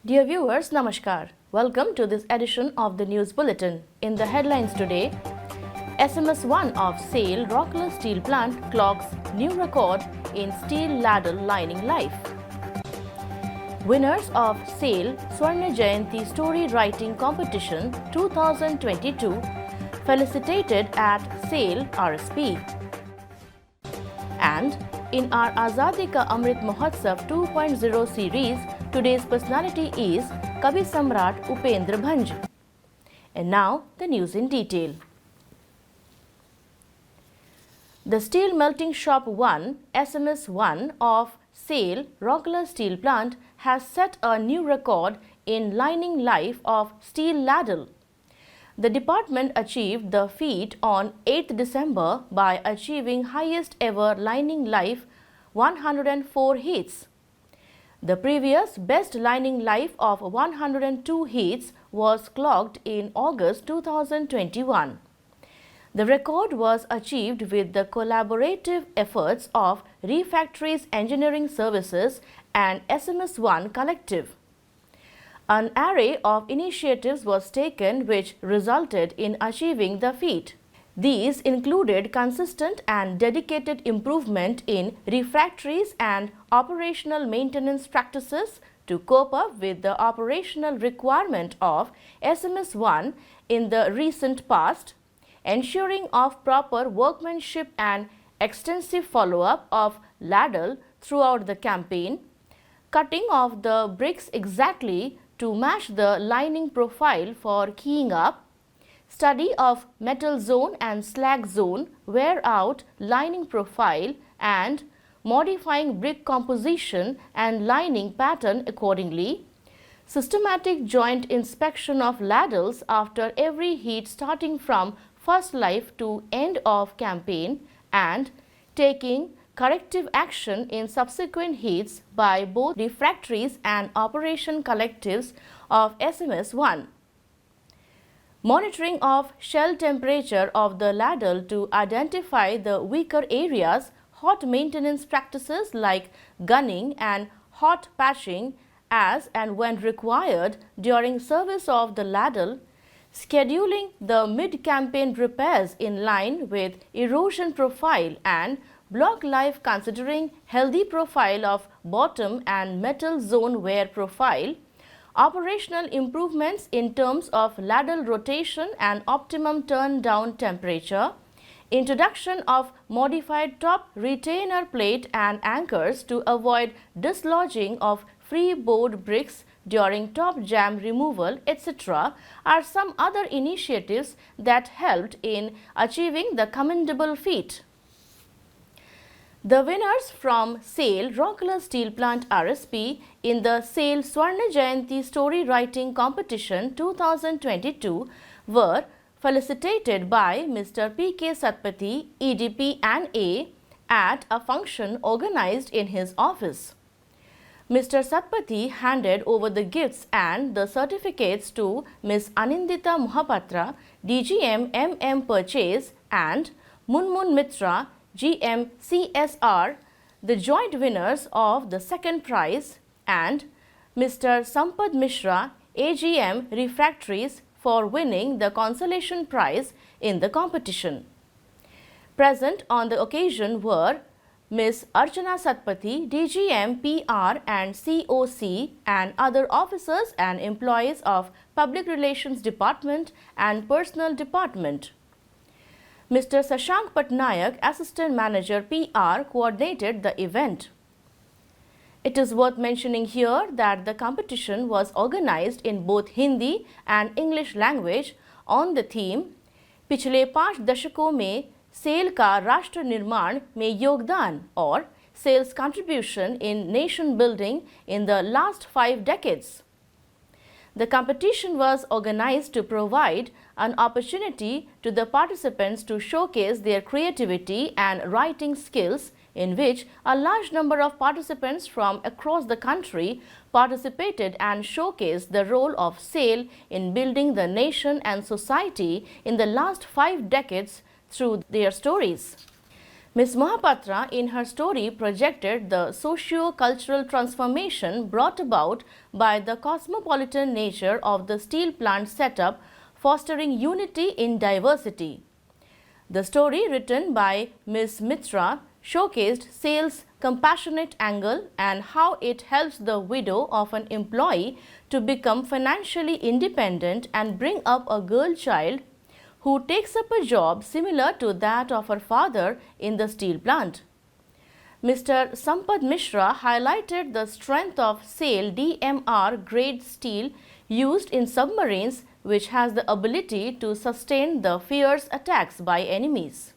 Dear viewers, Namaskar. Welcome to this edition of the News Bulletin. In the headlines today, SMS1 of SAIL Rourkela Steel Plant clocks new record in steel ladle lining life. Winners of SAIL Swarna Jayanti Story Writing Competition 2022 felicitated at SAIL RSP. And in our Azadi Ka Amrit Mahotsav 2.0 series, today's personality is Kavi Samrat Upendra Bhanj. And now the news in detail. The Steel Melting Shop 1 SMS 1 of SAIL Rourkela Steel Plant has set a new record in lining life of steel ladle. The department achieved the feat on 8th December by achieving highest ever lining life 104 heats. The previous best lining life of 102 heats was clocked in August 2021. The record was achieved with the collaborative efforts of Refractories Engineering Services and SMS1 Collective. An array of initiatives was taken which resulted in achieving the feat. These included consistent and dedicated improvement in refractories and operational maintenance practices to cope up with the operational requirement of SMS1 in the recent past, ensuring of proper workmanship and extensive follow-up of ladle throughout the campaign, cutting off the bricks exactly to match the lining profile for keying up, study of metal zone and slag zone wear out lining profile and modifying brick composition and lining pattern accordingly, systematic joint inspection of ladles after every heat starting from first life to end of campaign, and taking corrective action in subsequent heats by both refractories and operation collectives of SMS1. Monitoring of shell temperature of the ladle to identify the weaker areas, hot maintenance practices like gunning and hot patching as and when required during service of the ladle, scheduling the mid-campaign repairs in line with erosion profile and block life considering healthy profile of bottom and metal zone wear profile, operational improvements in terms of ladle rotation and optimum turn down temperature, introduction of modified top retainer plate and anchors to avoid dislodging of free board bricks during top jam removal, etc. are some other initiatives that helped in achieving the commendable feat. The winners from SAIL Rourkela Steel Plant RSP in the SAIL Swarna Jayanti Story Writing Competition 2022 were felicitated by Mr. P.K. Satpathy, EDP and A, at a function organized in his office. Mr. Satpathy handed over the gifts and the certificates to Ms. Anindita Mohapatra, DGM MM Purchase, and Munmun Mitra, GM CSR, the joint winners of the second prize, and Mr. Sampad Mishra, AGM Refractories, for winning the consolation prize in the competition. Present on the occasion were Ms. Archana Satpathy, DGM PR and COC, and other officers and employees of Public Relations Department and Personnel Department. Mr. Sashank Patnaik, Assistant Manager PR, coordinated the event. It is worth mentioning here that the competition was organized in both Hindi and English language on the theme पिछले 5 दशकों में SAIL का राष्ट्र निर्माण में योगदान or SAIL's contribution in nation building in the last 5 decades. The competition was organized to provide an opportunity to the participants to showcase their creativity and writing skills, in which a large number of participants from across the country participated and showcased the role of SAIL in building the nation and society in the last 5 decades through their stories. Ms. Mohapatra, in her story, projected the socio-cultural transformation brought about by the cosmopolitan nature of the steel plant setup, fostering unity in diversity. The story, written by Ms. Mitra, showcased SAIL's compassionate angle and how it helps the widow of an employee to become financially independent and bring up a girl child who takes up a job similar to that of her father in the steel plant. Mr. Sampad Mishra highlighted the strength of SAIL DMR grade steel used in submarines, which has the ability to sustain the fierce attacks by enemies.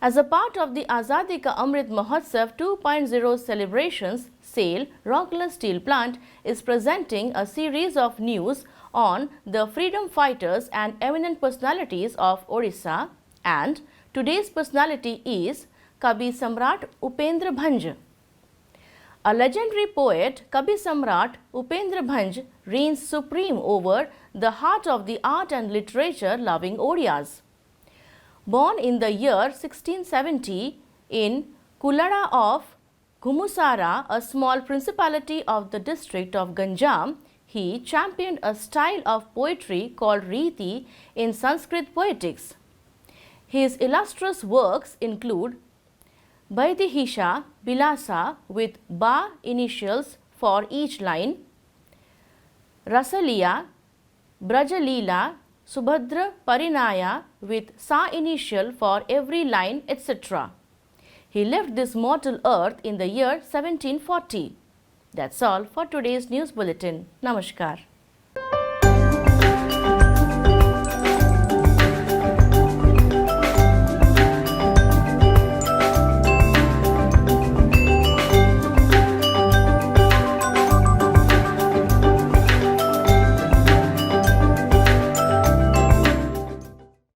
As a part of the Azadi Ka Amrit Mahotsav 2.0 celebrations, SAIL Rourkela Steel Plant is presenting a series of news on the freedom fighters and eminent personalities of Odisha, and today's personality is Kabi Samrat Upendra Bhanj. A legendary poet, Kabi Samrat Upendra Bhanj reigns supreme over the heart of the art and literature loving Odias. Born in the year 1670 in Kulada of Gumusara, a small principality of the district of Ganjam, he championed a style of poetry called Riti in Sanskrit poetics. His illustrious works include Baidihisha Bilasa with Ba initials for each line, Rasaliya, Brajalila, Subhadra Parinaya with Sa initial for every line, etc. He left this mortal earth in the year 1740. That's all for today's news bulletin. Namaskar.